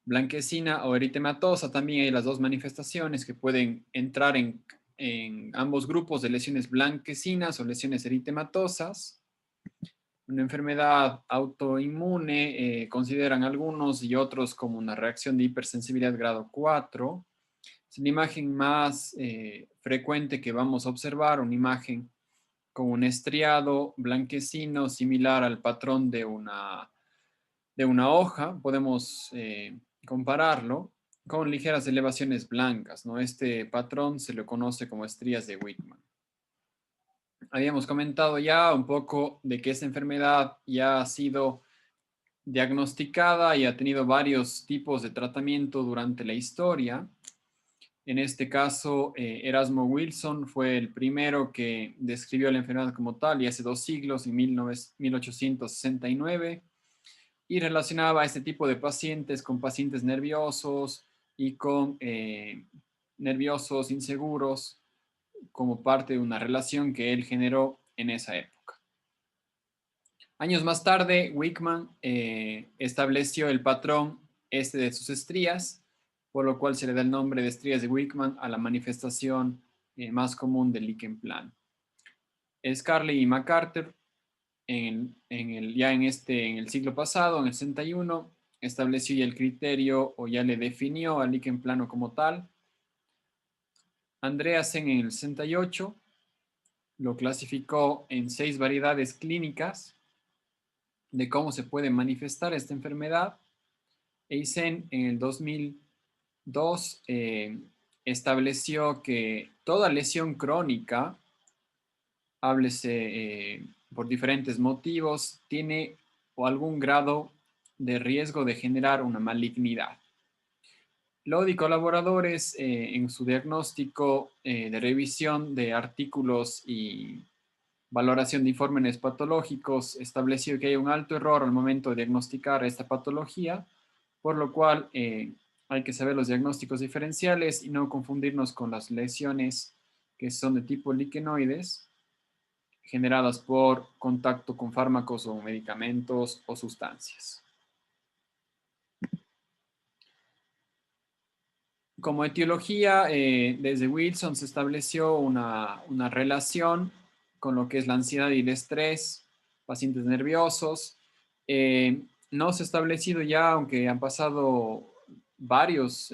blanquecina o eritematosa. También hay las dos manifestaciones que pueden entrar en ambos grupos de lesiones blanquecinas o lesiones eritematosas. Una enfermedad autoinmune, consideran algunos y otros como una reacción de hipersensibilidad grado 4. Es la imagen más frecuente que vamos a observar, una imagen con un estriado blanquecino similar al patrón de una hoja. Podemos compararlo con ligeras elevaciones blancas, ¿no? Este patrón se le conoce como estrías de Wickman. Habíamos comentado ya un poco de que esta enfermedad ya ha sido diagnosticada y ha tenido varios tipos de tratamiento durante la historia. En este caso, Erasmo Wilson fue el primero que describió la enfermedad como tal y hace 2 siglos, en 1869, y relacionaba a este tipo de pacientes con pacientes nerviosos y con nerviosos inseguros como parte de una relación que él generó en esa época. Años más tarde, Wickman estableció el patrón este de sus estrías, por lo cual se le da el nombre de estrías de Wickman a la manifestación más común del lichen plano. Scarlett y MacArthur, en el siglo pasado, en el 61, estableció ya el criterio o ya le definió al lichen plano como tal. Andreasen en el 68 lo clasificó en 6 variedades clínicas de cómo se puede manifestar esta enfermedad. Eisen en el 2002 estableció que toda lesión crónica, háblese por diferentes motivos, tiene o algún grado de riesgo de generar una malignidad. Lodi y colaboradores en su diagnóstico de revisión de artículos y valoración de informes patológicos estableció que hay un alto error al momento de diagnosticar esta patología, por lo cual hay que saber los diagnósticos diferenciales y no confundirnos con las lesiones que son de tipo liquenoides, generadas por contacto con fármacos o medicamentos o sustancias. Como etiología, desde Wilson se estableció una relación con lo que es la ansiedad y el estrés, pacientes nerviosos. No se ha establecido ya, aunque han pasado varias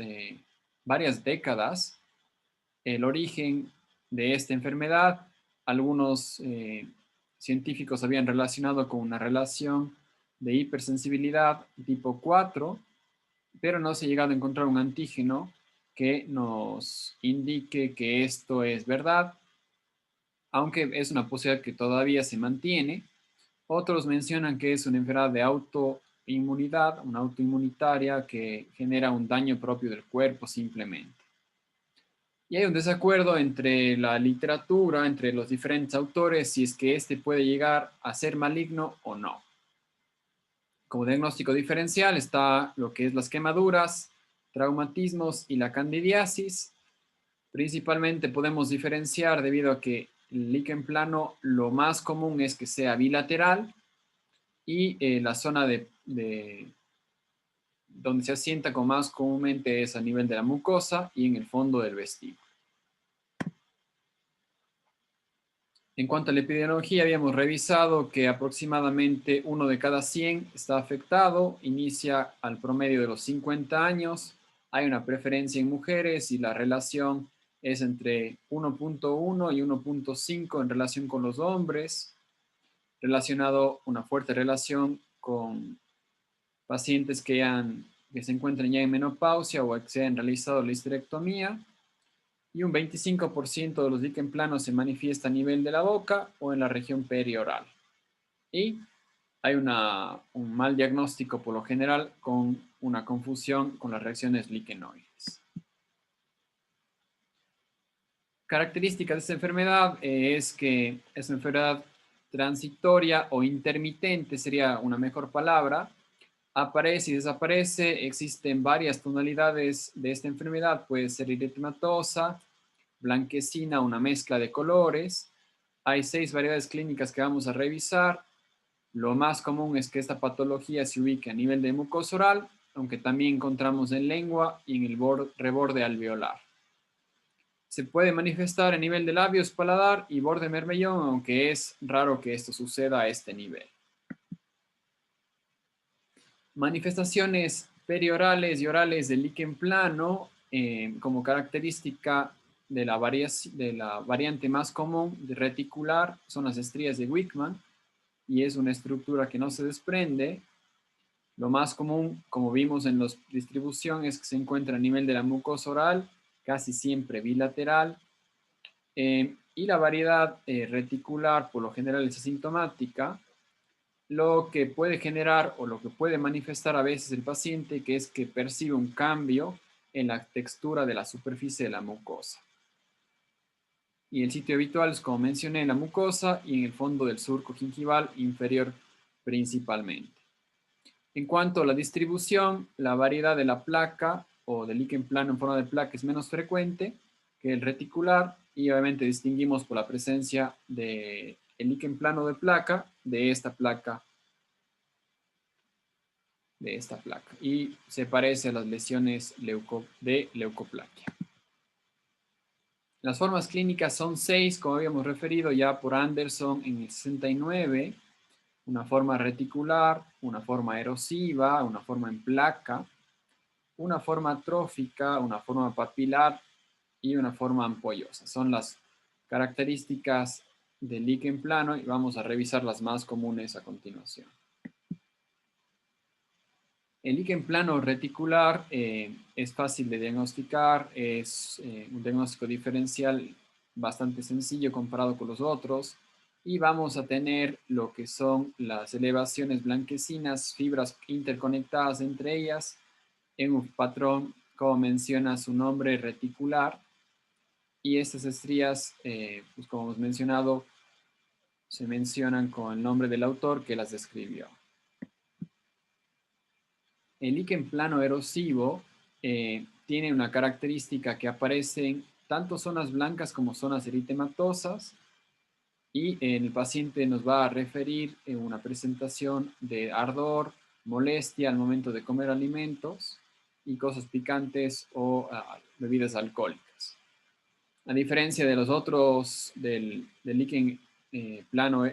décadas, el origen de esta enfermedad. Algunos científicos habían relacionado con una relación de hipersensibilidad tipo 4, pero no se ha llegado a encontrar un antígeno que nos indique que esto es verdad, aunque es una posibilidad que todavía se mantiene. Otros mencionan que es una enfermedad de autoinmunidad, una autoinmunitaria que genera un daño propio del cuerpo simplemente. Y hay un desacuerdo entre la literatura, entre los diferentes autores, si es que este puede llegar a ser maligno o no. Como diagnóstico diferencial está lo que es las quemaduras, traumatismos y la candidiasis. Principalmente podemos diferenciar debido a que el líquen plano lo más común es que sea bilateral y la zona donde se asienta con más comúnmente es a nivel de la mucosa y en el fondo del vestíbulo. En cuanto a la epidemiología, habíamos revisado que aproximadamente 1 de cada 100 está afectado, inicia al promedio de los 50 años, hay una preferencia en mujeres y la relación es entre 1.1 y 1.5 en relación con los hombres, relacionado una fuerte relación con pacientes que se encuentran ya en menopausia o que se han realizado la histerectomía, y un 25% de los líquen planos se manifiesta a nivel de la boca o en la región perioral. Y hay un mal diagnóstico por lo general con una confusión con las reacciones liquenoides. Características de esta enfermedad es que es una enfermedad transitoria o intermitente, sería una mejor palabra. Aparece y desaparece, existen varias tonalidades de esta enfermedad, puede ser eritematosa, blanquecina, una mezcla de colores. Hay 6 variedades clínicas que vamos a revisar. Lo más común es que esta patología se ubique a nivel de mucosa oral, aunque también encontramos en lengua y en el reborde alveolar. Se puede manifestar a nivel de labios, paladar y borde mermellón, aunque es raro que esto suceda a este nivel. Manifestaciones periorales y orales del líquen plano, como característica de la variante más común de reticular, son las estrías de Wickman, y es una estructura que no se desprende. Lo más común, como vimos en la distribución, es que se encuentra a nivel de la mucosa oral, casi siempre bilateral, y la variedad reticular, por lo general, es asintomática, lo que puede generar o lo que puede manifestar a veces el paciente, que es que percibe un cambio en la textura de la superficie de la mucosa. Y el sitio habitual es, como mencioné, en la mucosa y en el fondo del surco gingival inferior principalmente. En cuanto a la distribución, la variedad de la placa o del líquen plano en forma de placa es menos frecuente que el reticular, y obviamente distinguimos por la presencia del líquen plano de placa de esta placa, y se parece a las lesiones de leucoplaquia. Las formas clínicas son 6, como habíamos referido ya por Anderson en el 69, una forma reticular, una forma erosiva, una forma en placa, una forma atrófica, una forma papilar y una forma ampollosa. Son las características del líquen plano y vamos a revisar las más comunes a continuación. El líquen plano reticular es fácil de diagnosticar, es un diagnóstico diferencial bastante sencillo comparado con los otros, y vamos a tener lo que son las elevaciones blanquecinas, fibras interconectadas entre ellas, en un patrón, como menciona su nombre, reticular, y estas estrías, pues como hemos mencionado, se mencionan con el nombre del autor que las describió. El líquen plano erosivo tiene una característica que aparecen tanto zonas blancas como zonas eritematosas, y el paciente nos va a referir en una presentación de ardor, molestia al momento de comer alimentos y cosas picantes o bebidas alcohólicas. A diferencia de los otros del líquen plano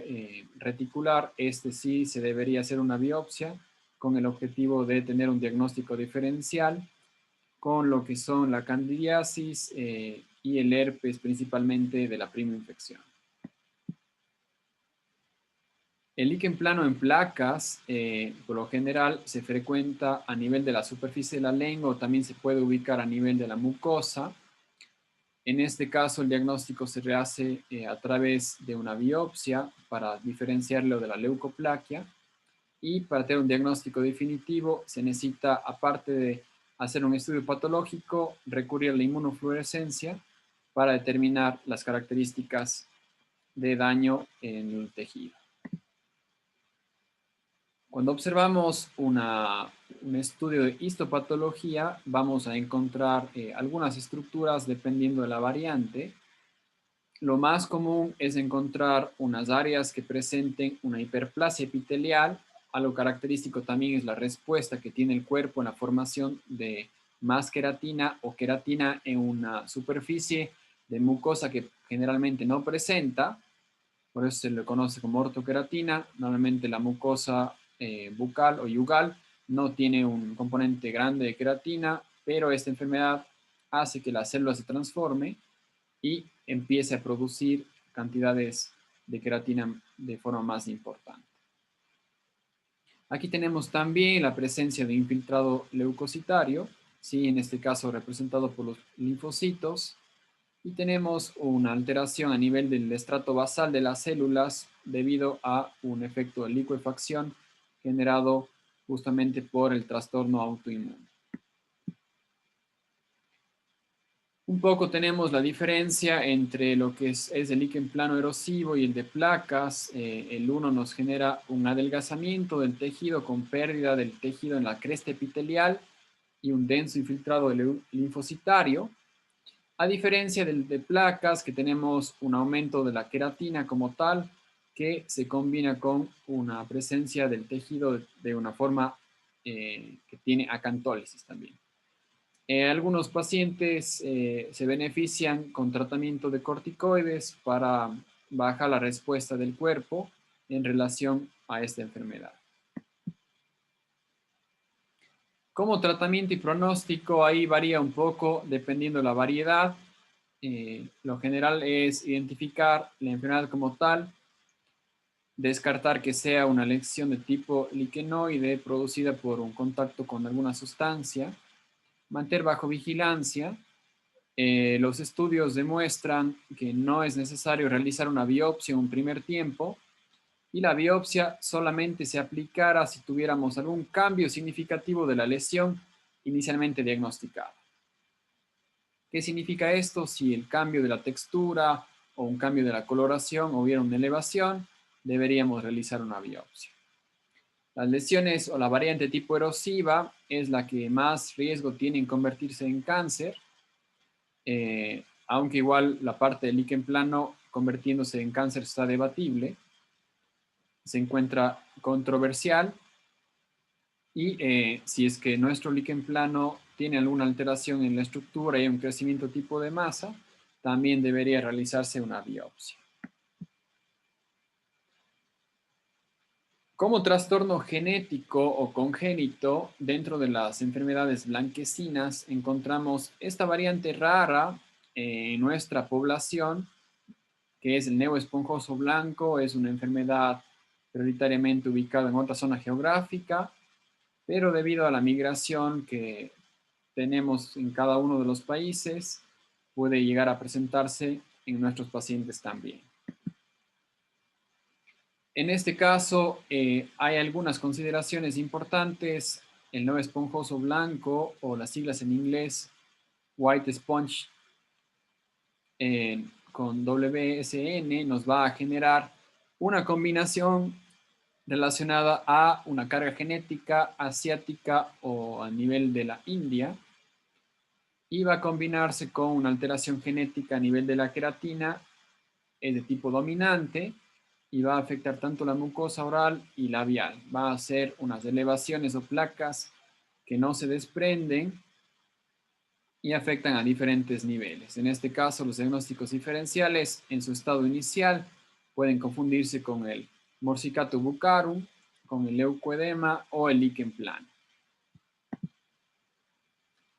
reticular, este sí se debería hacer una biopsia con el objetivo de tener un diagnóstico diferencial con lo que son la candidiasis y el herpes, principalmente de la prima infección. El líquen plano en placas, por lo general, se frecuenta a nivel de la superficie de la lengua o también se puede ubicar a nivel de la mucosa. En este caso, el diagnóstico se rehace a través de una biopsia para diferenciarlo de la leucoplaquia, y para tener un diagnóstico definitivo se necesita, aparte de hacer un estudio patológico, recurrir a la inmunofluorescencia para determinar las características de daño en el tejido. Cuando observamos un estudio de histopatología, vamos a encontrar algunas estructuras dependiendo de la variante. Lo más común es encontrar unas áreas que presenten una hiperplasia epitelial. Algo característico también es la respuesta que tiene el cuerpo en la formación de más queratina o queratina en una superficie de mucosa que generalmente no presenta. Por eso se le conoce como ortoqueratina. Normalmente la mucosa bucal o yugal no tiene un componente grande de queratina, pero esta enfermedad hace que la célula se transforme y empiece a producir cantidades de queratina de forma más importante. Aquí tenemos también la presencia de infiltrado leucocitario, ¿sí? En este caso representado por los linfocitos, y tenemos una alteración a nivel del estrato basal de las células debido a un efecto de licuefacción generado justamente por el trastorno autoinmune. Un poco tenemos la diferencia entre lo que es el líquen plano erosivo y el de placas. El uno nos genera un adelgazamiento del tejido con pérdida del tejido en la cresta epitelial y un denso infiltrado linfocitario. A diferencia del de placas, que tenemos un aumento de la queratina como tal, que se combina con una presencia del tejido de una forma que tiene acantólisis también. Algunos pacientes se benefician con tratamiento de corticoides para bajar la respuesta del cuerpo en relación a esta enfermedad. Como tratamiento y pronóstico, ahí varía un poco dependiendo de la variedad. Lo general es identificar la enfermedad como tal, descartar que sea una lesión de tipo liquenoide producida por un contacto con alguna sustancia, mantener bajo vigilancia. Los estudios demuestran que no es necesario realizar una biopsia en un primer tiempo y la biopsia solamente se aplicará si tuviéramos algún cambio significativo de la lesión inicialmente diagnosticada. ¿Qué significa esto? Si el cambio de la textura o un cambio de la coloración hubiera una elevación, deberíamos realizar una biopsia. Las lesiones o la variante tipo erosiva es la que más riesgo tiene en convertirse en cáncer, aunque igual la parte del líquen plano convirtiéndose en cáncer está debatible, se encuentra controversial y si es que nuestro líquen plano tiene alguna alteración en la estructura y un crecimiento tipo de masa, también debería realizarse una biopsia. Como trastorno genético o congénito, dentro de las enfermedades blanquecinas, encontramos esta variante rara en nuestra población, que es el neoesponjoso blanco. Es una enfermedad prioritariamente ubicada en otra zona geográfica, pero debido a la migración que tenemos en cada uno de los países, puede llegar a presentarse en nuestros pacientes también. En este caso, hay algunas consideraciones importantes. El no esponjoso blanco, o las siglas en inglés White Sponge con WSN, nos va a generar una combinación relacionada a una carga genética asiática o a nivel de la India, y va a combinarse con una alteración genética a nivel de la queratina, es de tipo dominante, y va a afectar tanto la mucosa oral y labial. Va a hacer unas elevaciones o placas que no se desprenden y afectan a diferentes niveles. En este caso, los diagnósticos diferenciales en su estado inicial pueden confundirse con el morsicato buccarum, con el leucoedema o el líquen plano.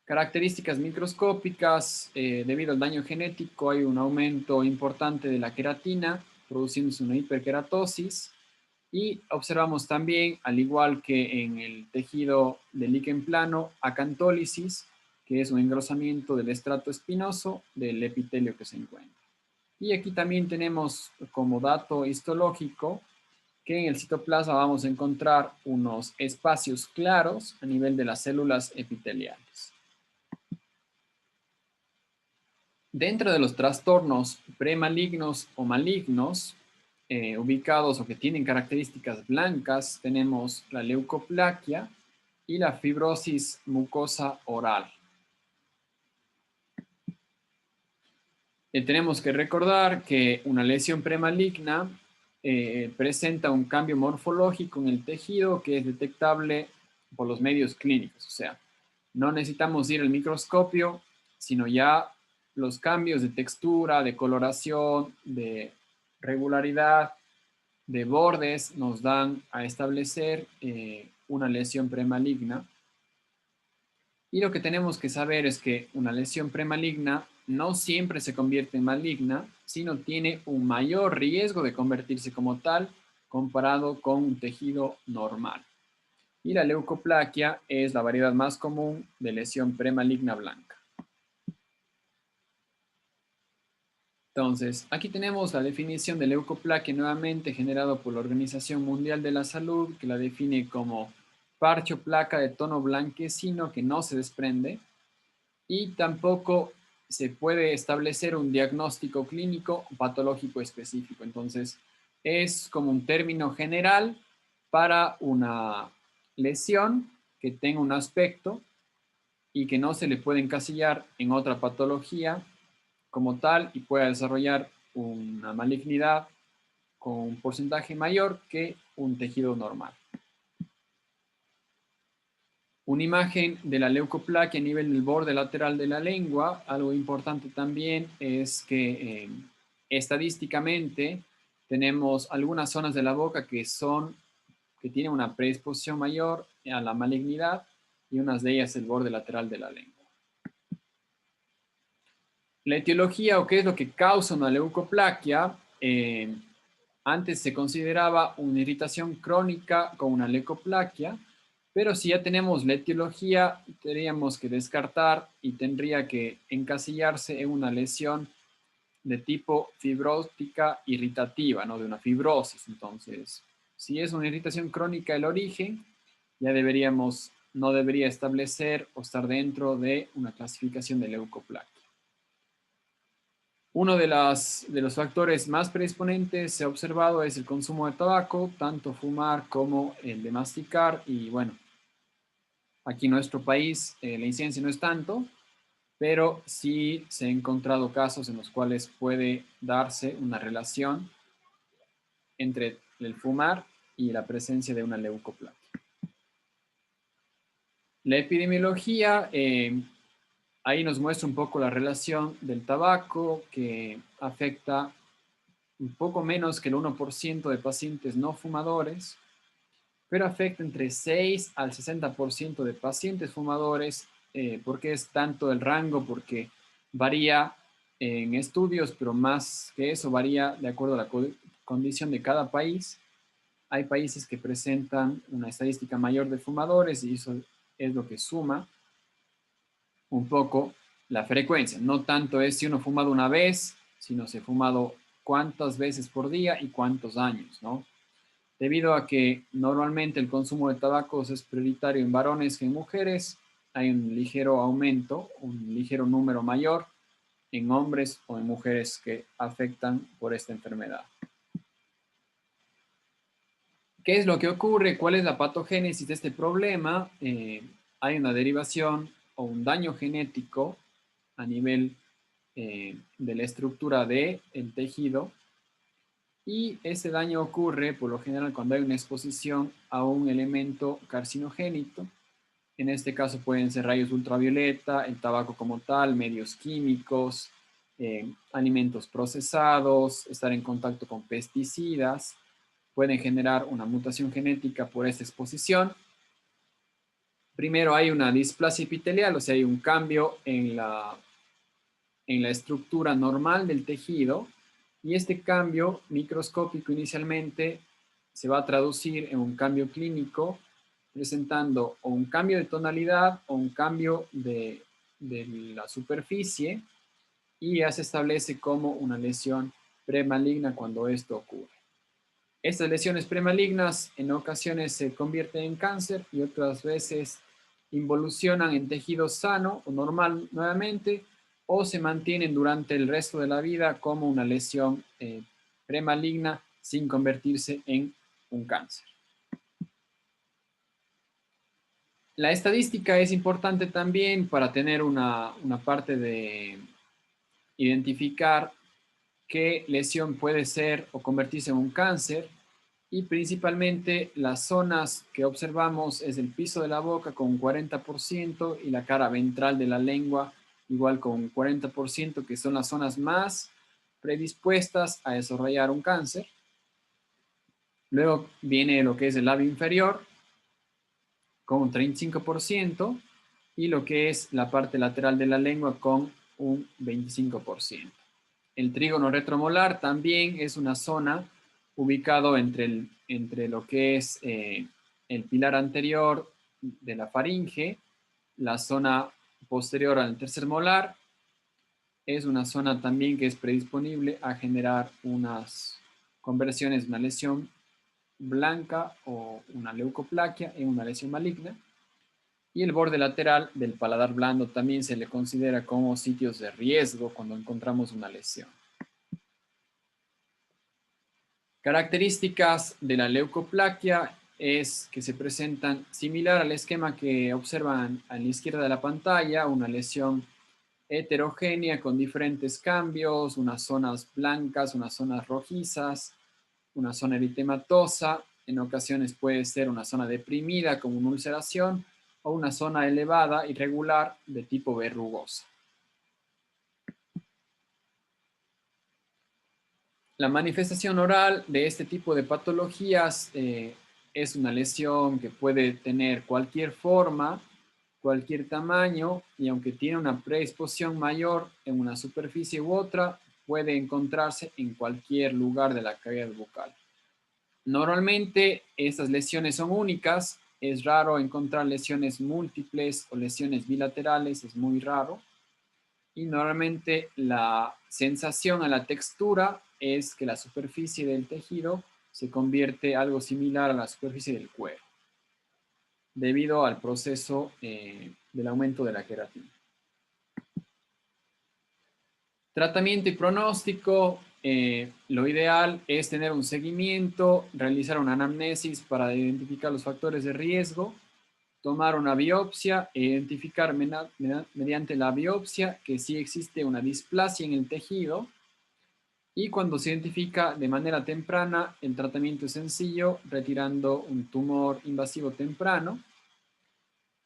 Características microscópicas: debido al daño genético hay un aumento importante de la queratina, produciéndose una hiperkeratosis, y observamos también, al igual que en el tejido del líquen plano, acantólisis, que es un engrosamiento del estrato espinoso del epitelio que se encuentra. Y aquí también tenemos como dato histológico que en el citoplasma vamos a encontrar unos espacios claros a nivel de las células epiteliales. Dentro de los trastornos premalignos o malignos, ubicados o que tienen características blancas, tenemos la leucoplaquia y la fibrosis mucosa oral. Tenemos que recordar que una lesión premaligna presenta un cambio morfológico en el tejido que es detectable por los medios clínicos. O sea, no necesitamos ir al microscopio, sino ya los cambios de textura, de coloración, de regularidad, de bordes nos dan a establecer una lesión premaligna. Y lo que tenemos que saber es que una lesión premaligna no siempre se convierte en maligna, sino tiene un mayor riesgo de convertirse como tal comparado con un tejido normal. Y la leucoplaquia es la variedad más común de lesión premaligna blanca. Entonces, aquí tenemos la definición de leucoplaquia nuevamente generada por la Organización Mundial de la Salud, que la define como parche o placa de tono blanquecino que no se desprende, y tampoco se puede establecer un diagnóstico clínico o patológico específico. Entonces, es como un término general para una lesión que tenga un aspecto y que no se le puede encasillar en otra patología como tal y pueda desarrollar una malignidad con un porcentaje mayor que un tejido normal. Una imagen de la leucoplaquia a nivel del borde lateral de la lengua. Algo importante también es que estadísticamente tenemos algunas zonas de la boca que tienen una predisposición mayor a la malignidad y unas de ellas el borde lateral de la lengua. La etiología o qué es lo que causa una leucoplaquia, antes se consideraba una irritación crónica con una leucoplaquia, pero si ya tenemos la etiología, tendríamos que descartar y tendría que encasillarse en una lesión de tipo fibrótica irritativa, ¿no? De una fibrosis. Entonces, si es una irritación crónica el origen, ya no debería establecer o estar dentro de una clasificación de leucoplaquia. Uno de los factores más predisponentes se ha observado es el consumo de tabaco, tanto fumar como el de masticar. Y bueno, aquí en nuestro país la incidencia no es tanto, pero sí se han encontrado casos en los cuales puede darse una relación entre el fumar y la presencia de una leucoplaquia. La epidemiología, ahí nos muestra un poco la relación del tabaco, que afecta un poco menos que el 1% de pacientes no fumadores, pero afecta entre 6 al 60% de pacientes fumadores. ¿Por qué es tanto el rango? Porque varía en estudios, pero más que eso varía de acuerdo a la condición de cada país. Hay países que presentan una estadística mayor de fumadores y eso es lo que suma un poco la frecuencia. No tanto es si uno ha fumado una vez, sino si ha fumado cuántas veces por día y cuántos años, ¿no? Debido a que normalmente el consumo de tabacos es prioritario en varones que en mujeres, hay un ligero aumento, un ligero número mayor en hombres o en mujeres que afectan por esta enfermedad. ¿Qué es lo que ocurre? ¿Cuál es la patogénesis de este problema? Hay una derivación o un daño genético a nivel de la estructura del tejido y ese daño ocurre por lo general cuando hay una exposición a un elemento carcinogénico. En este caso pueden ser rayos ultravioleta, el tabaco como tal, medios químicos, alimentos procesados, estar en contacto con pesticidas, pueden generar una mutación genética por esta exposición. Primero hay una displasia epitelial, o sea, hay un cambio en la estructura normal del tejido y este cambio microscópico inicialmente se va a traducir en un cambio clínico presentando o un cambio de tonalidad o un cambio de la superficie y ya se establece como una lesión premaligna cuando esto ocurre. Estas lesiones premalignas en ocasiones se convierten en cáncer y otras veces involucionan en tejido sano o normal nuevamente o se mantienen durante el resto de la vida como una lesión premaligna sin convertirse en un cáncer. La estadística es importante también para tener una parte de identificar qué lesión puede ser o convertirse en un cáncer y principalmente las zonas que observamos es el piso de la boca con un 40% y la cara ventral de la lengua igual con un 40%, que son las zonas más predispuestas a desarrollar un cáncer. Luego viene lo que es el labio inferior con un 35% y lo que es la parte lateral de la lengua con un 25%. El trígono retromolar también es una zona ubicado entre lo que es el pilar anterior de la faringe, la zona posterior al tercer molar, es una zona también que es predisponible a generar unas conversiones, una lesión blanca o una leucoplaquia en una lesión maligna. Y el borde lateral del paladar blando también se le considera como sitios de riesgo cuando encontramos una lesión. Características de la leucoplaquia es que se presentan similar al esquema que observan a la izquierda de la pantalla, una lesión heterogénea con diferentes cambios, unas zonas blancas, unas zonas rojizas, una zona eritematosa, en ocasiones puede ser una zona deprimida como una ulceración o una zona elevada, irregular, de tipo verrugosa. La manifestación oral de este tipo de patologías es una lesión que puede tener cualquier forma, cualquier tamaño, y aunque tiene una predisposición mayor en una superficie u otra, puede encontrarse en cualquier lugar de la cavidad bucal. Normalmente estas lesiones son únicas, es raro encontrar lesiones múltiples o lesiones bilaterales, es muy raro. Y normalmente la sensación a la textura es que la superficie del tejido se convierte algo similar a la superficie del cuero, debido al proceso del aumento de la queratina. Tratamiento y pronóstico, lo ideal es tener un seguimiento, realizar una anamnesis para identificar los factores de riesgo, tomar una biopsia e identificar mediante la biopsia que sí existe una displasia en el tejido, y cuando se identifica de manera temprana, el tratamiento es sencillo, retirando un tumor invasivo temprano.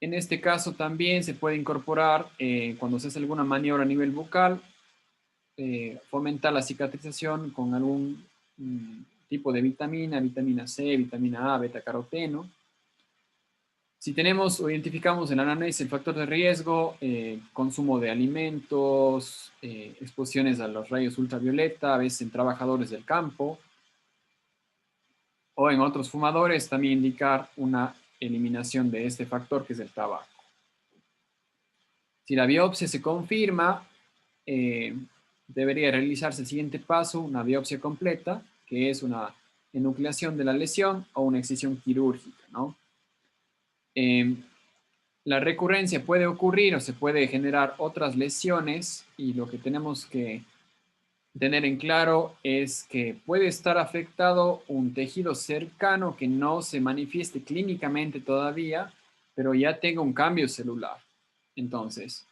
En este caso también se puede incorporar, cuando se hace alguna maniobra a nivel bucal, fomentar la cicatrización con algún tipo de vitamina C, vitamina A, beta-caroteno. Si tenemos o identificamos en la anamnesis el factor de riesgo, consumo de alimentos, exposiciones a los rayos ultravioleta, a veces en trabajadores del campo, o en otros fumadores, también indicar una eliminación de este factor que es el tabaco. Si la biopsia se confirma, debería realizarse el siguiente paso, una biopsia completa, que es una enucleación de la lesión o una excisión quirúrgica, ¿no? La recurrencia puede ocurrir o se puede generar otras lesiones, y lo que tenemos que tener en claro es que puede estar afectado un tejido cercano que no se manifieste clínicamente todavía, pero ya tenga un cambio celular. Entonces,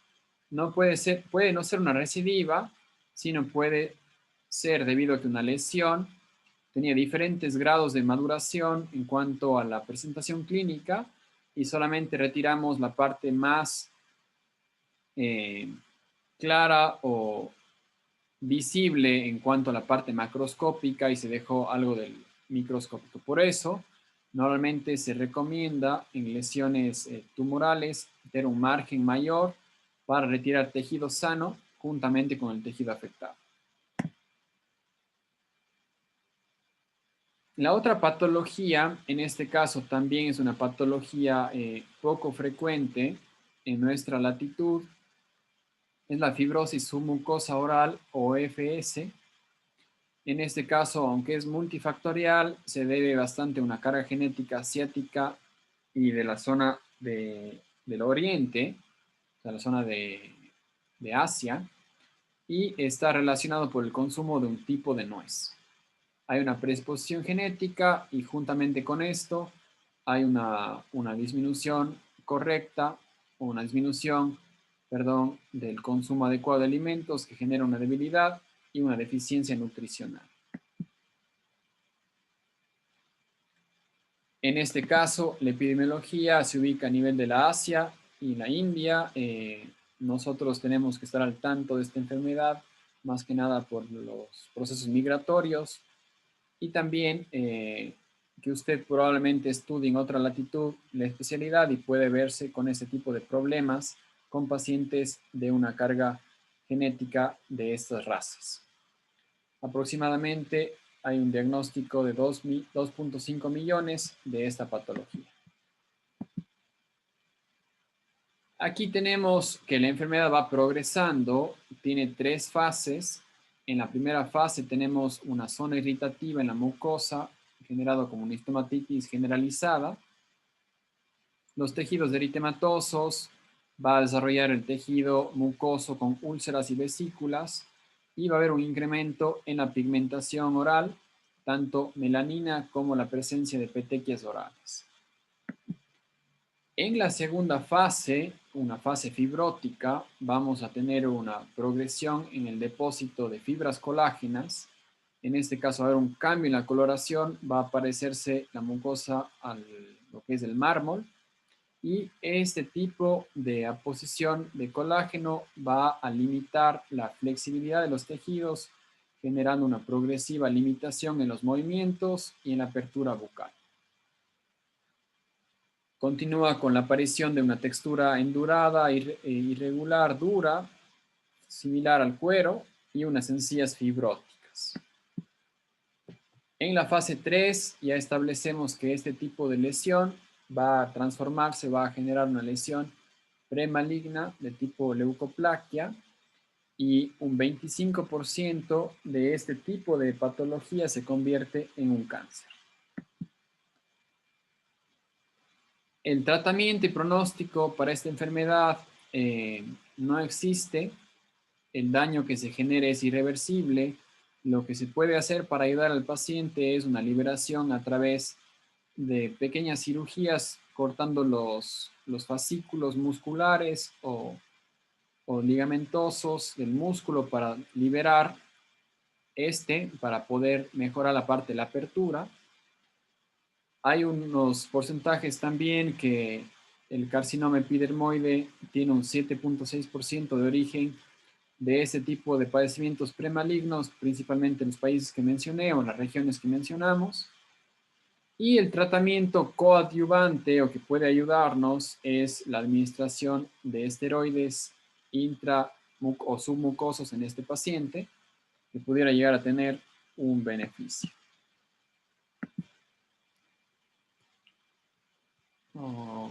no puede no ser una recidiva, sino puede ser debido a que una lesión tenía diferentes grados de maduración en cuanto a la presentación clínica, y solamente retiramos la parte más clara o visible en cuanto a la parte macroscópica y se dejó algo del microscópico. Por eso, normalmente se recomienda en lesiones tumorales tener un margen mayor para retirar tejido sano juntamente con el tejido afectado. La otra patología, en este caso también es una patología poco frecuente en nuestra latitud, es la fibrosis submucosa oral o FS. En este caso, aunque es multifactorial, se debe bastante a una carga genética asiática y de la zona del oriente, o sea, la zona de Asia, y está relacionado por el consumo de un tipo de nuez. Hay una predisposición genética y juntamente con esto hay una disminución correcta, o una disminución, perdón, del consumo adecuado de alimentos que genera una debilidad y una deficiencia nutricional. En este caso, la epidemiología se ubica a nivel de la Asia y la India. Nosotros tenemos que estar al tanto de esta enfermedad, más que nada por los procesos migratorios, y también que usted probablemente estudie en otra latitud la especialidad y puede verse con ese tipo de problemas con pacientes de una carga genética de estas razas. Aproximadamente hay un diagnóstico de 2.5 millones de esta patología. Aquí tenemos que la enfermedad va progresando, tiene 3 fases. En la primera fase tenemos una zona irritativa en la mucosa, generado como una estomatitis generalizada. Los tejidos eritematosos, va a desarrollar el tejido mucoso con úlceras y vesículas, y va a haber un incremento en la pigmentación oral, tanto melanina como la presencia de petequias orales. En la segunda fase, una fase fibrótica, vamos a tener una progresión en el depósito de fibras colágenas. En este caso, va a haber un cambio en la coloración, va a parecerse la mucosa a lo que es el mármol, Y este tipo de aposición de colágeno va a limitar la flexibilidad de los tejidos, generando una progresiva limitación en los movimientos y en la apertura bucal. Continúa con la aparición de una textura endurada, irregular, dura, similar al cuero, y unas encías fibróticas. En la fase 3 ya establecemos que este tipo de lesión va a transformarse, va a generar una lesión premaligna de tipo leucoplaquia, y un 25% de este tipo de patología se convierte en un cáncer. El tratamiento y pronóstico para esta enfermedad no existe. El daño que se genere es irreversible. Lo que se puede hacer para ayudar al paciente es una liberación a través de pequeñas cirugías cortando los fascículos musculares o ligamentosos del músculo para liberar para poder mejorar la parte de la apertura. Hay unos porcentajes también que el carcinoma epidermoide tiene un 7.6% de origen de ese tipo de padecimientos premalignos, principalmente en los países que mencioné o en las regiones que mencionamos. Y el tratamiento coadyuvante o que puede ayudarnos es la administración de esteroides intra o submucosos en este paciente, que pudiera llegar a tener un beneficio. Oh.